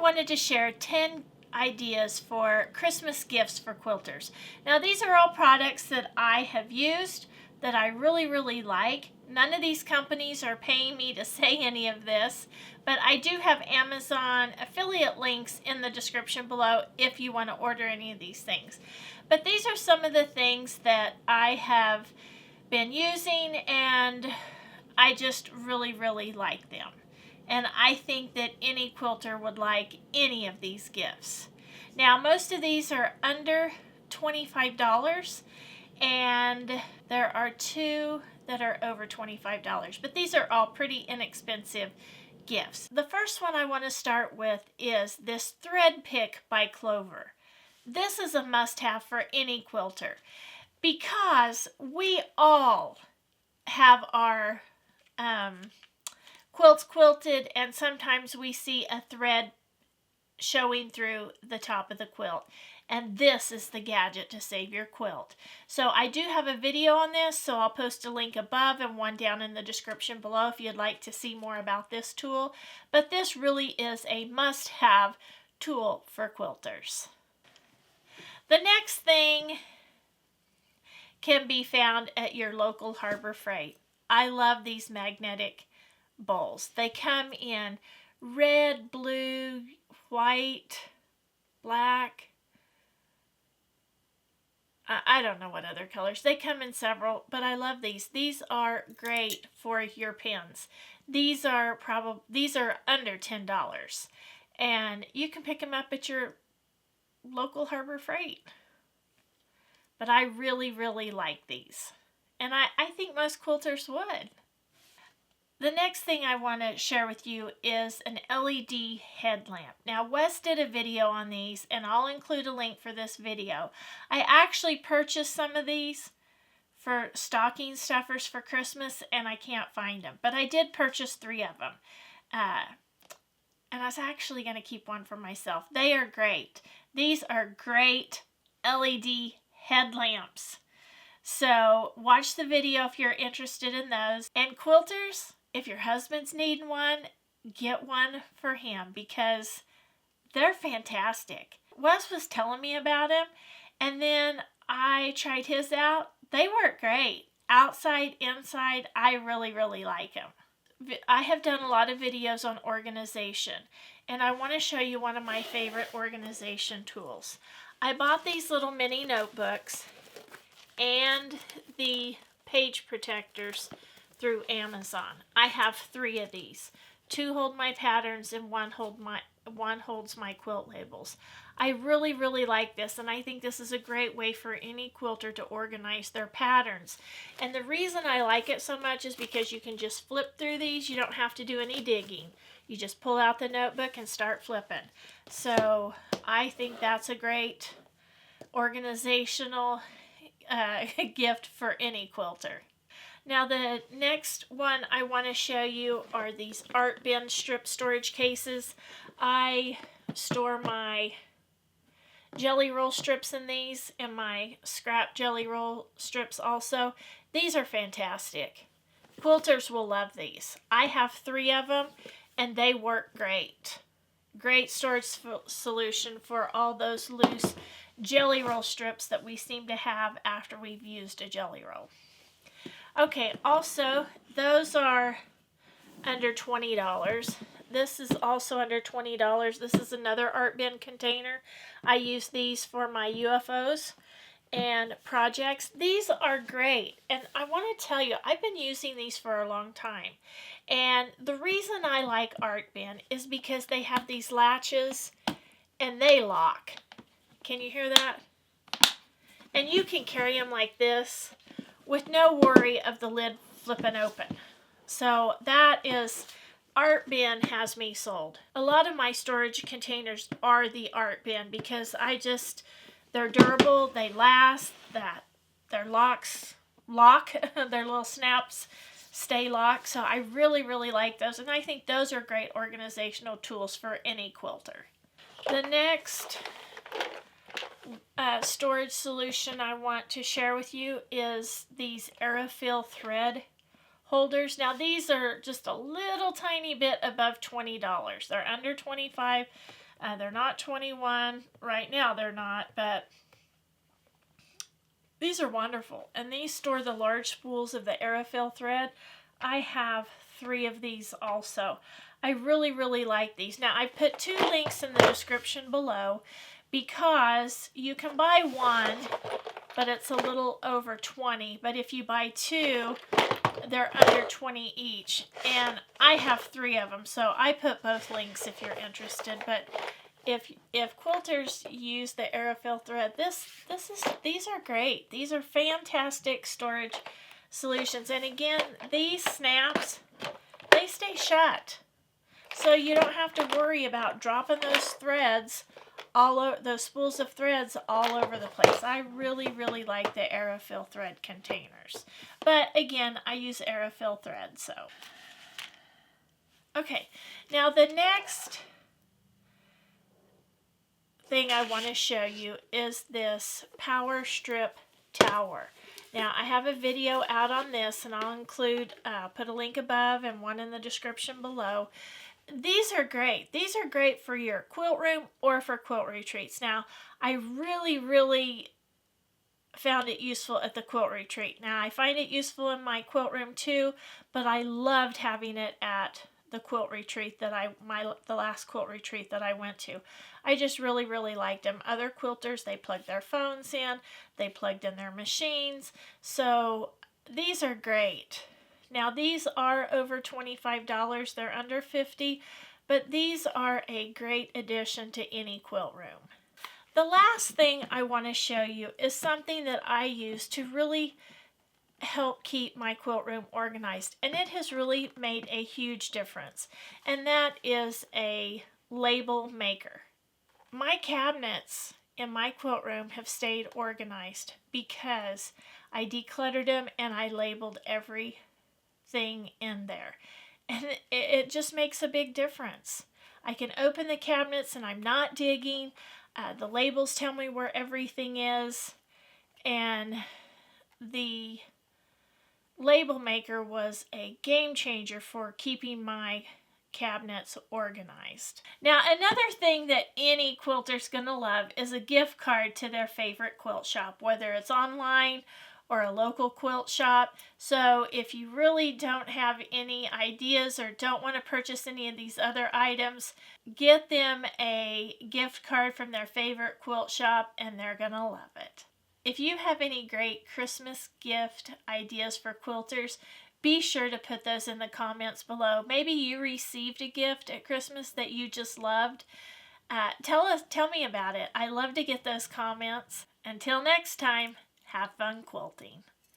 wanted to share 10 ideas for Christmas gifts for quilters. Now these are all products that I have used that I really like. None of these companies are paying me to say any of this, but I do have Amazon affiliate links in the description below if you want to order any of these things. But these are some of the things that I have been using and I just really like them. And I think that any quilter would like any of these gifts. Now most of these are under $25 and there are two that are over $25, but these are all pretty inexpensive gifts. The first one I want to start with is this thread pick by Clover. This is a must-have for any quilter because we all have our quilts quilted and sometimes we see a thread showing through the top of the quilt, and this is the gadget to save your quilt. So I do have a video on this, so I'll post a link above and one down in the description below if you'd like to see more about this tool. But this really is a must-have tool for quilters. The next thing can be found at your local Harbor Freight. I love these magnetic bowls. They come in red, blue, white, black. I don't know what other colors. They come in several, but I love these. These are great for your pins. These are under $10, and you can pick them up at your local Harbor Freight. But I really like these, and I think most quilters would. The next thing I want to share with you is an LED headlamp. Now Wes did a video on these and I'll include a link for this video. I actually purchased some of these for stocking stuffers for Christmas and I can't find them. But I did purchase 3 of them. And I was actually going to keep one for myself. They are great. These are great LED headlamps. So watch the video if you're interested in those. And quilters, if your husband's needing one, get one for him because they're fantastic. Wes was telling me about them and then I tried his out. They work great. Outside, inside, I really like them. I have done a lot of videos on organization and I want to show you one of my favorite organization tools. I bought these little mini notebooks and the page protectors through Amazon. I have 3 of these. 2 hold my patterns and one holds my quilt labels. I really like this, and I think this is a great way for any quilter to organize their patterns. And the reason I like it so much is because you can just flip through these. You don't have to do any digging. You just pull out the notebook and start flipping. So I think that's a great organizational gift for any quilter. Now the next one I want to show you are these ArtBin strip storage cases. I store my jelly roll strips in these and my scrap jelly roll strips also. These are fantastic. Quilters will love these. I have 3 of them and they work great. Great storage solution for all those loose jelly roll strips that we seem to have after we've used a jelly roll. Okay, also, those are under $20. This is also under $20. This is another ArtBin container. I use these for my UFOs and projects. These are great, and I want to tell you, I've been using these for a long time. And the reason I like ArtBin is because they have these latches and they lock. Can you hear that? And you can carry them like this with no worry of the lid flipping open. So that is, ArtBin has me sold. A lot of my storage containers are the ArtBin because they're durable, they last, that their locks lock, their little snaps stay locked. So I really like those, and I think those are great organizational tools for any quilter. The next storage solution I want to share with you is these Aurifil thread holders. Now these are just a little tiny bit above $20. They're under $25. They're not 21 right now, they're not, but these are wonderful. And these store the large spools of the Aurifil thread. I have 3 of these also. I really, really like these. Now, I put 2 links in the description below because you can buy 1, but it's a little over 20. But if you buy 2, they're under 20 each. And I have 3 of them, so I put both links if you're interested. But if quilters use the Aurifil thread, these are great. These are fantastic storage solutions. And again, these snaps, they stay shut, so you don't have to worry about dropping those threads all over, those spools of threads all over the place. I really, really like the Aurifil thread containers. But again, I use Aurifil thread, so. Okay, now the next thing I want to show you is this power strip tower. Now, I have a video out on this, and I'll include, put a link above and one in the description below. These are great. These are great for your quilt room or for quilt retreats. Now, I really, really found it useful at the quilt retreat. Now, I find it useful in my quilt room too, but I loved having it at the quilt retreat that the last quilt retreat that I went to. I just really, really liked them. Other quilters, they plugged their phones in, they plugged in their machines. So these are great. Now these are over $25. They're under $50, but these are a great addition to any quilt room. The last thing I want to show you is something that I use to really help keep my quilt room organized, and it has really made a huge difference, and that is a label maker. My cabinets in my quilt room have stayed organized because I decluttered them and I labeled everything in there, and it just makes a big difference. I can open the cabinets and I'm not digging. The labels tell me where everything is, and the label maker was a game changer for keeping my cabinets organized. Now, another thing that any quilter's gonna love is a gift card to their favorite quilt shop, whether it's online or a local quilt shop. So if you really don't have any ideas or don't want to purchase any of these other items, get them a gift card from their favorite quilt shop and they're gonna love it. If you have any great Christmas gift ideas for quilters, be sure to put those in the comments below. Maybe you received a gift at Christmas that you just loved. Tell me about it. I love to get those comments. Until next time, have fun quilting.